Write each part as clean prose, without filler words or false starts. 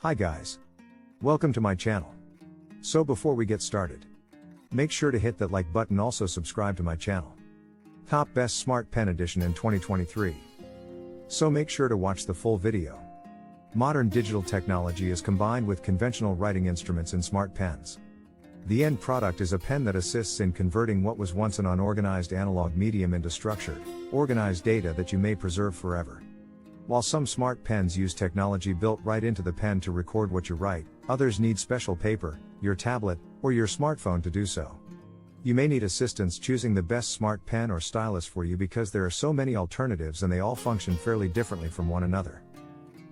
Hi guys. Welcome to my channel. So before we get started, make sure to hit that like button, also subscribe to my channel. Top Best Smart Pen Edition in 2023. So make sure to watch the full video. Modern digital technology is combined with conventional writing instruments in smart pens. The end product is a pen that assists in converting what was once an unorganized analog medium into structured, organized data that you may preserve forever. While some smart pens use technology built right into the pen to record what you write, others need special paper, your tablet, or your smartphone to do so. You may need assistance choosing the best smart pen or stylus for you because there are so many alternatives and they all function fairly differently from one another.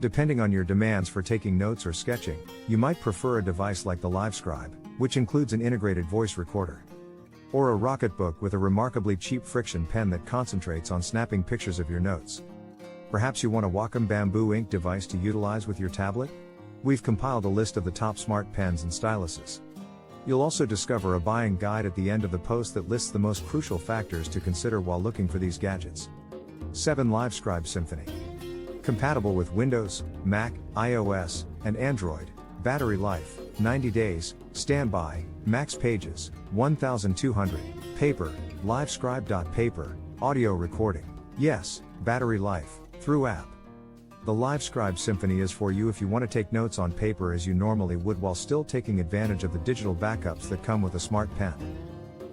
Depending on your demands for taking notes or sketching, you might prefer a device like the LiveScribe, which includes an integrated voice recorder. Or a Rocketbook with a remarkably cheap friction pen that concentrates on snapping pictures of your notes. Perhaps you want a Wacom bamboo ink device to utilize with your tablet? We've compiled a list of the top smart pens and styluses. You'll also discover a buying guide at the end of the post that lists the most crucial factors to consider while looking for these gadgets. 7 LiveScribe Symphony. Compatible with Windows, Mac, iOS, and Android. Battery life, 90 days, standby, max pages, 1,200, paper, LiveScribe.paper, audio recording. Yes, battery life, through app. The LiveScribe Symphony is for you if you want to take notes on paper as you normally would while still taking advantage of the digital backups that come with a smart pen.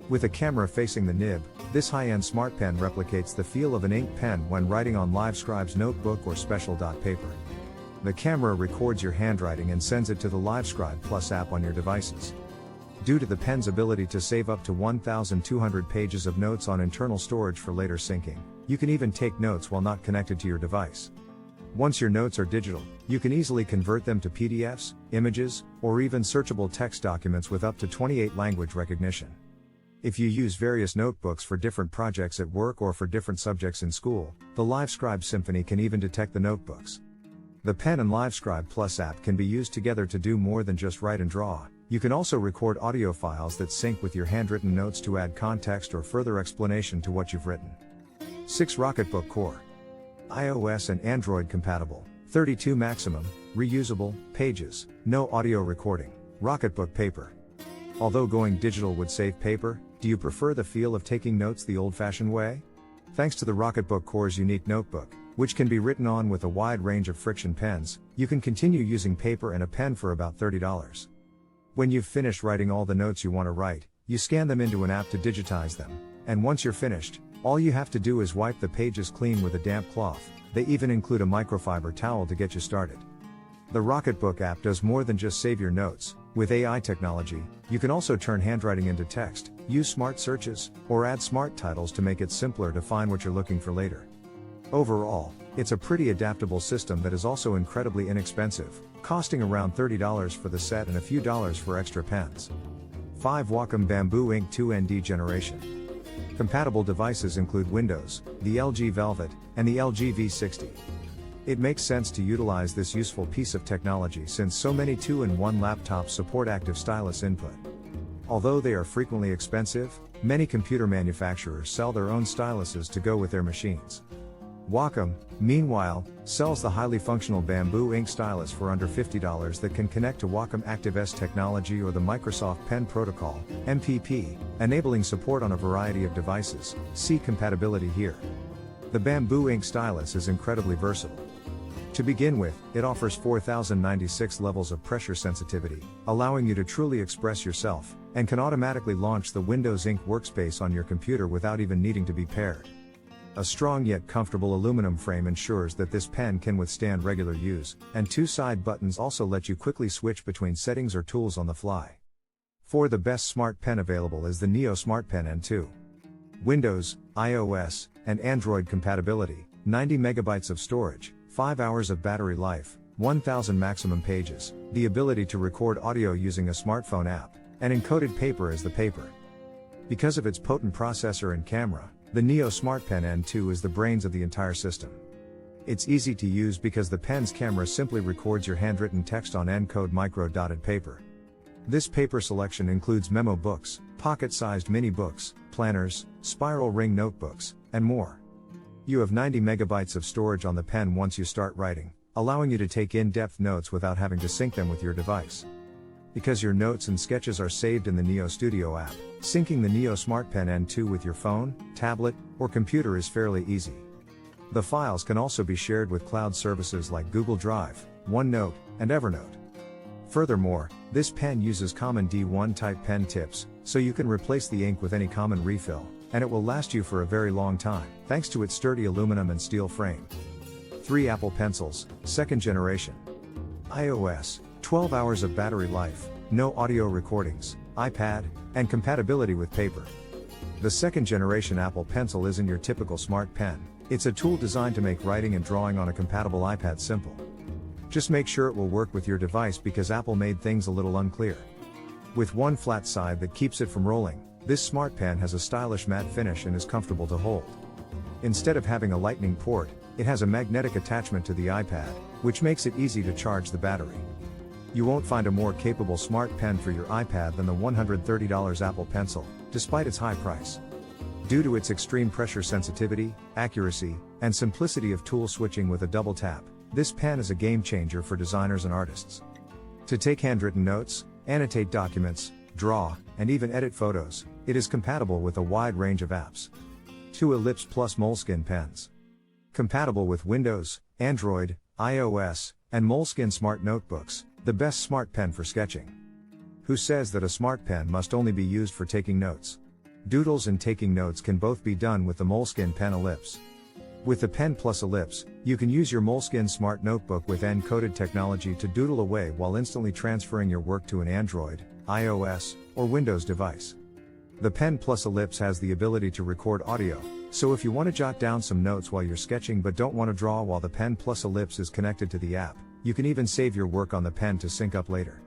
With a camera facing the nib, this high-end smart pen replicates the feel of an ink pen when writing on LiveScribe's notebook or special paper. The camera records your handwriting and sends it to the LiveScribe Plus app on your devices. Due to the pen's ability to save up to 1,200 pages of notes on internal storage for later syncing, you can even take notes while not connected to your device. Once your notes are digital, you can easily convert them to PDFs, images, or even searchable text documents with up to 28 language recognition. If you use various notebooks for different projects at work or for different subjects in school, the LiveScribe Symphony can even detect the notebooks. The pen and LiveScribe Plus app can be used together to do more than just write and draw. You can also record audio files that sync with your handwritten notes to add context or further explanation to what you've written. 6 Rocketbook Core. iOS and Android compatible, 32 maximum, reusable, pages, no audio recording, Rocketbook paper. Although going digital would save paper, do you prefer the feel of taking notes the old-fashioned way? Thanks to the Rocketbook Core's unique notebook, which can be written on with a wide range of friction pens, you can continue using paper and a pen for about $30. When you've finished writing all the notes you want to write, you scan them into an app to digitize them, and once you're finished, all you have to do is wipe the pages clean with a damp cloth. They even include a microfiber towel to get you started. The Rocketbook app does more than just save your notes. With AI technology, you can also turn handwriting into text, use smart searches, or add smart titles to make it simpler to find what you're looking for later. Overall, it's a pretty adaptable system that is also incredibly inexpensive, costing around $30 for the set and a few dollars for extra pens. 5 Wacom Bamboo Ink 2ND Generation. Compatible devices include Windows, the LG Velvet, and the LG V60. It makes sense to utilize this useful piece of technology since so many 2-in-1 laptops support active stylus input. Although they are frequently expensive, many computer manufacturers sell their own styluses to go with their machines. Wacom, meanwhile, sells the highly functional bamboo ink stylus for under $50 that can connect to Wacom ActiveS technology or the Microsoft Pen Protocol, MPP, enabling support on a variety of devices. See compatibility here. The bamboo ink stylus is incredibly versatile. To begin with, it offers 4096 levels of pressure sensitivity, allowing you to truly express yourself, and can automatically launch the Windows Ink workspace on your computer without even needing to be paired. A strong yet comfortable aluminum frame ensures that this pen can withstand regular use, and 2 side buttons also let you quickly switch between settings or tools on the fly. For the best smart pen available is the Neo Smart Pen N2. Windows, iOS, and Android compatibility, 90 megabytes of storage, 5 hours of battery life, 1,000 maximum pages, the ability to record audio using a smartphone app, and encoded paper as the paper. Because of its potent processor and camera, the Neo Smart Pen N2 is the brains of the entire system. It's easy to use because the pen's camera simply records your handwritten text on N-code micro-dotted paper. This paper selection includes memo books, pocket-sized mini books, planners, spiral ring notebooks, and more. You have 90 megabytes of storage on the pen once you start writing, allowing you to take in-depth notes without having to sync them with your device. Because your notes and sketches are saved in the Neo Studio app, syncing the Neo Smart Pen N2 with your phone, tablet, or computer is fairly easy. The files can also be shared with cloud services like Google Drive, OneNote, and Evernote. Furthermore, this pen uses common D1 type pen tips, so you can replace the ink with any common refill, and it will last you for a very long time, thanks to its sturdy aluminum and steel frame. 3 Apple Pencils, 2nd generation. iOS, 12 hours of battery life, no audio recordings, iPad, and compatibility with paper. The 2nd generation Apple Pencil isn't your typical smart pen, it's a tool designed to make writing and drawing on a compatible iPad simple. Just make sure it will work with your device because Apple made things a little unclear. With one flat side that keeps it from rolling, this smart pen has a stylish matte finish and is comfortable to hold. Instead of having a lightning port, it has a magnetic attachment to the iPad, which makes it easy to charge the battery. You won't find a more capable smart pen for your iPad than the $130 Apple Pencil, despite its high price. Due to its extreme pressure sensitivity, accuracy, and simplicity of tool switching with a double tap, this pen is a game changer for designers and artists. To take handwritten notes, annotate documents, draw, and even edit photos, it is compatible with a wide range of apps. 2 Ellipse Plus Moleskine pens. Compatible with Windows, Android, iOS, and Moleskine smart notebooks, the best smart pen for sketching. Who says that a smart pen must only be used for taking notes? Doodles and taking notes can both be done with the Moleskine Pen Ellipse. With the Pen Plus Ellipse, you can use your Moleskine Smart Notebook with encoded technology to doodle away while instantly transferring your work to an Android, iOS, or Windows device. The Pen Plus Ellipse has the ability to record audio, so if you want to jot down some notes while you're sketching but don't want to draw while the Pen Plus Ellipse is connected to the app, you can even save your work on the pen to sync up later.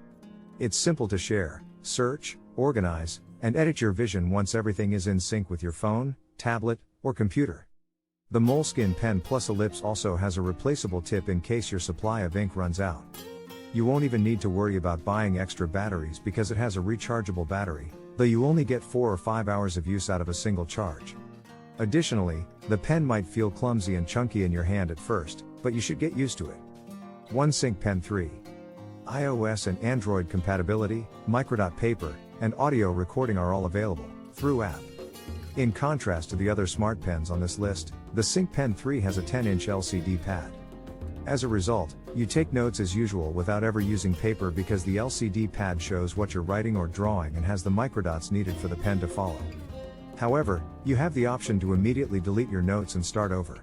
It's simple to share, search, organize, and edit your vision once everything is in sync with your phone, tablet, or computer. The Moleskine Pen Plus Ellipse also has a replaceable tip in case your supply of ink runs out. You won't even need to worry about buying extra batteries because it has a rechargeable battery, though you only get 4 or 5 hours of use out of a single charge. Additionally, the pen might feel clumsy and chunky in your hand at first, but you should get used to it. 1 Sync Pen 3. iOS and Android compatibility, microdot paper, and audio recording are all available through app. In contrast to the other smart pens on this list, the Sync Pen 3 has a 10-inch LCD pad. As a result, you take notes as usual without ever using paper because the LCD pad shows what you're writing or drawing and has the microdots needed for the pen to follow. However, you have the option to immediately delete your notes and start over.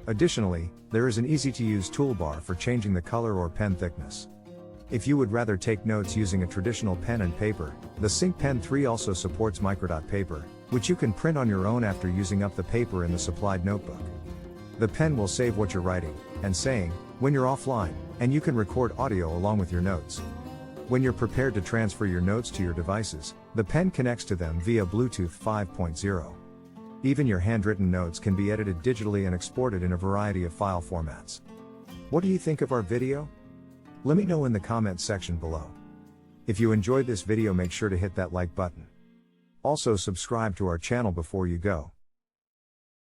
Additionally, there is an easy-to-use toolbar for changing the color or pen thickness. If you would rather take notes using a traditional pen and paper, the Sync Pen 3 also supports microdot paper, which you can print on your own after using up the paper in the supplied notebook. The pen will save what you're writing and saying when you're offline, and you can record audio along with your notes. When you're prepared to transfer your notes to your devices, the pen connects to them via Bluetooth 5.0. Even your handwritten notes can be edited digitally and exported in a variety of file formats. What do you think of our video? Let me know in the comments section below. If you enjoyed this video, make sure to hit that like button. Also subscribe to our channel before you go.